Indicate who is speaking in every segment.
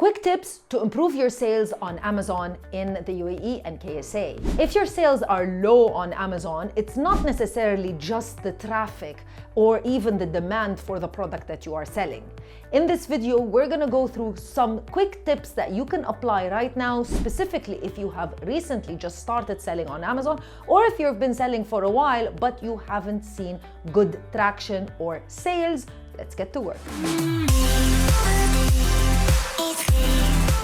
Speaker 1: Quick tips to improve your sales on Amazon in the UAE and KSA. If your sales are low on Amazon, it's not necessarily just the traffic or even the demand for the product that you are selling. In this video, we're gonna go through some quick tips that you can apply right now, specifically if you have recently just started selling on Amazon, or if you've been selling for a while, but you haven't seen good traction or sales. Let's get to work.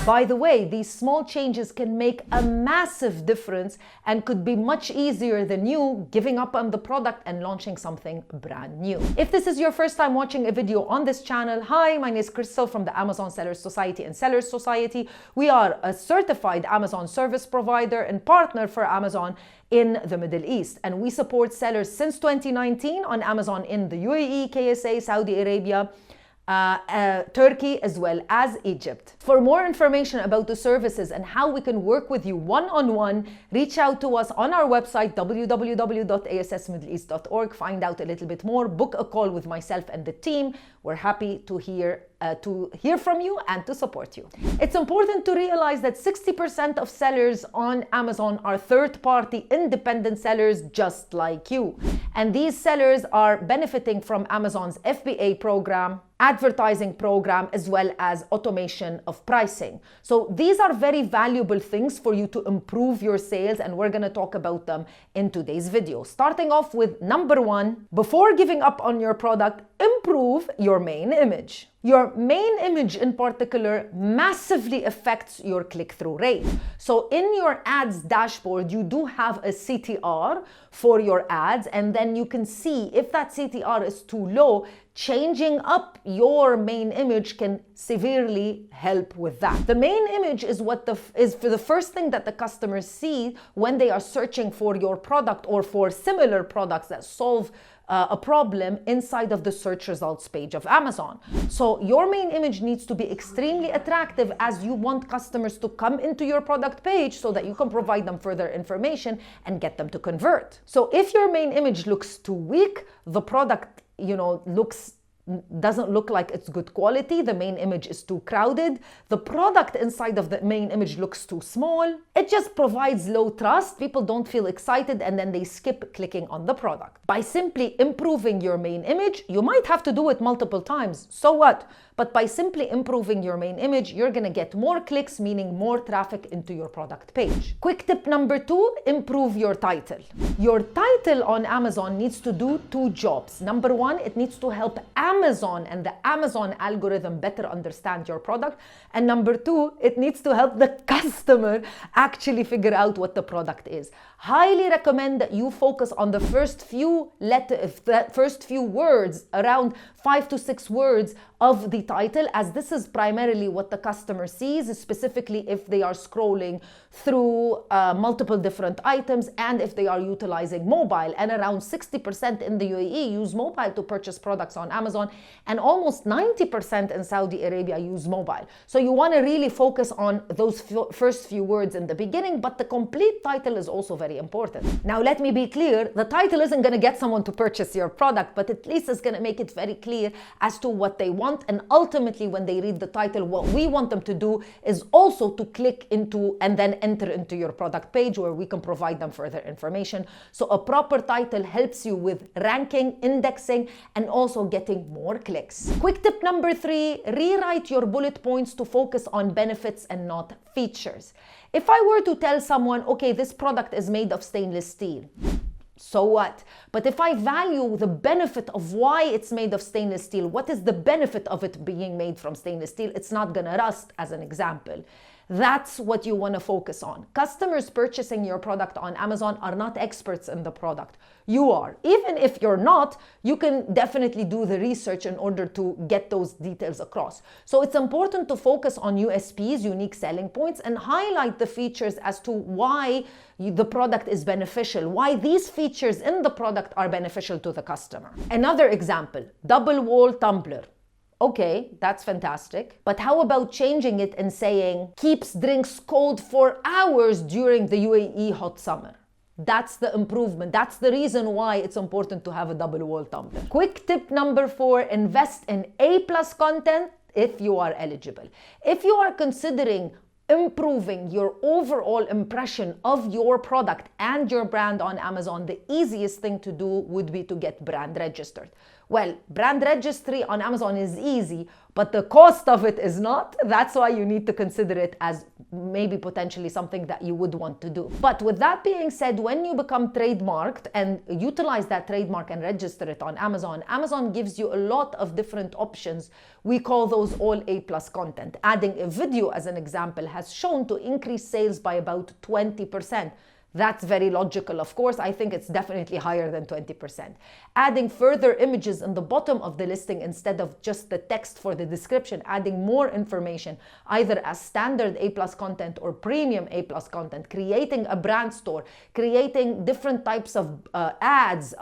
Speaker 1: By the way, these small changes can make a massive difference and could be much easier than you giving up on the product and launching something brand new. If this is your first time watching a video on this channel, hi, my name is Crystal from the Amazon Sellers Society and Sellers Society. We are a certified Amazon service provider and partner for Amazon in the Middle East, and we support sellers since 2019 on Amazon in the UAE, KSA, Saudi Arabia, Turkey, as well as Egypt. For more information about the services and how we can work with you one-on-one, reach out to us on our website www.assmiddleeast.org. Find out a little bit more, book a call with myself and the team. We're happy to hear from you and to support you. It's important to realize that 60% of sellers on Amazon are third-party independent sellers just like you. And these sellers are benefiting from Amazon's FBA program, advertising program, as well as automation of pricing. So these are very valuable things for you to improve your sales, and we're gonna talk about them in today's video. Starting off with number one, before giving up on your product, improve your main image. Your main image in particular massively affects your click-through rate. So in your ads dashboard, you do have a CTR for your ads, and then you can see if that CTR is too low, changing up your main image can severely help with that. The main image is is for the first thing that the customers see when they are searching for your product or for similar products that solve a problem inside of the search results page of Amazon. So your main image needs to be extremely attractive, as you want customers to come into your product page so that you can provide them further information and get them to convert. So if your main image looks too weak, the product, doesn't look like it's good quality, the main image is too crowded, the product inside of the main image looks too small, it just provides low trust, people don't feel excited, and then they skip clicking on the product. By simply improving your main image, you might have to do it multiple times, so what? But by simply improving your main image, you're gonna get more clicks, meaning more traffic into your product page. Quick tip number two, improve your title. Your title on Amazon needs to do two jobs. Number one, it needs to help Amazon and the Amazon algorithm better understand your product. And number two, it needs to help the customer actually figure out what the product is. Highly recommend that you focus on the first few words, around 5 to 6 words of the title, as this is primarily what the customer sees, specifically if they are scrolling through multiple different items and if they are utilizing mobile. And around 60% in the UAE use mobile to purchase products on Amazon, and almost 90% in Saudi Arabia use mobile. So you want to really focus on those first few words in the beginning, but the complete title is also very important. Now let me be clear, the title isn't going to get someone to purchase your product, but at least it's going to make it very clear as to what they want. And ultimately, when they read the title, what we want them to do is also to click into and then enter into your product page, where we can provide them further information. So a proper title helps you with ranking, indexing, and also getting more clicks. Quick tip number three, rewrite your bullet points to focus on benefits and not features. If I were to tell someone, okay, this product is made of stainless steel, so what? But if I value the benefit of why it's made of stainless steel, what is the benefit of it being made from stainless steel? It's not gonna rust, as an example. That's what you want to focus on. Customers purchasing your product on Amazon are not experts in the product. You are. Even if you're not, you can definitely do the research in order to get those details across. So it's important to focus on USPs, unique selling points, and highlight the features as to why the product is beneficial, why these features in the product are beneficial to the customer. Another example, double wall tumbler. Okay, that's fantastic. But how about changing it and saying, keeps drinks cold for hours during the UAE hot summer? That's the improvement. That's the reason why it's important to have a double wall tumbler. Quick tip number 4, invest in A+ content if you are eligible. If you are considering improving your overall impression of your product and your brand on Amazon, the easiest thing to do would be to get brand registered. Well, brand registry on Amazon is easy, but the cost of it is not. That's why you need to consider it as maybe potentially something that you would want to do. But with that being said, when you become trademarked and utilize that trademark and register it on Amazon, Amazon gives you a lot of different options. We call those all A+ content. Adding a video, as an example, has shown to increase sales by about 20%. That's very logical, of course. I think it's definitely higher than 20%. Adding further images in the bottom of the listing instead of just the text for the description, adding more information, either as standard A+ content or premium A+ content, creating a brand store, creating different types of ads,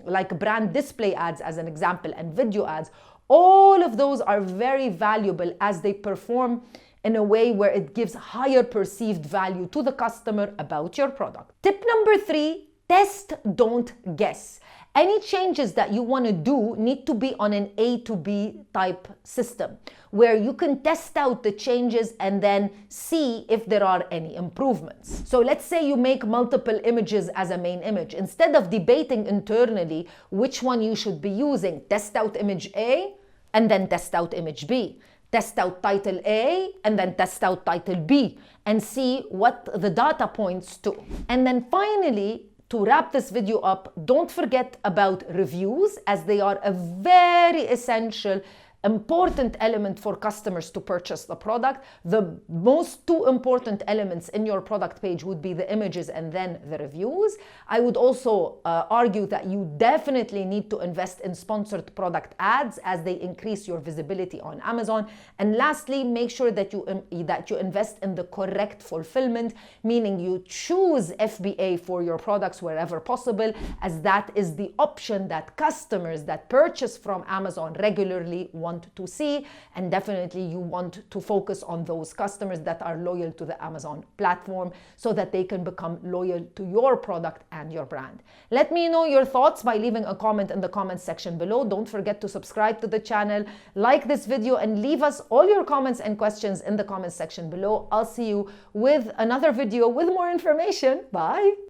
Speaker 1: like brand display ads, as an example, and video ads. All of those are very valuable as they perform in a way where it gives higher perceived value to the customer about your product. Tip number 3, test, don't guess. Any changes that you want to do need to be on an A to B type system, where you can test out the changes and then see if there are any improvements. So let's say you make multiple images as a main image. Instead of debating internally which one you should be using, test out image A and then test out image B. Test out title A and then test out title B and see what the data points to. And then finally, to wrap this video up, don't forget about reviews, as they are a very essential, important element for customers to purchase the product. The most two important elements in your product page would be the images and then the reviews. I would also argue that you definitely need to invest in sponsored product ads as they increase your visibility on Amazon. And lastly, make sure that you invest in the correct fulfillment, meaning you choose FBA for your products wherever possible, as that is the option that customers that purchase from Amazon regularly want to see. And definitely you want to focus on those customers that are loyal to the Amazon platform so that they can become loyal to your product and your brand. Let me know your thoughts by leaving a comment in the comments section below. Don't forget to subscribe to the channel, like this video, and leave us all your comments and questions in the comments section below. I'll see you with another video with more information. Bye.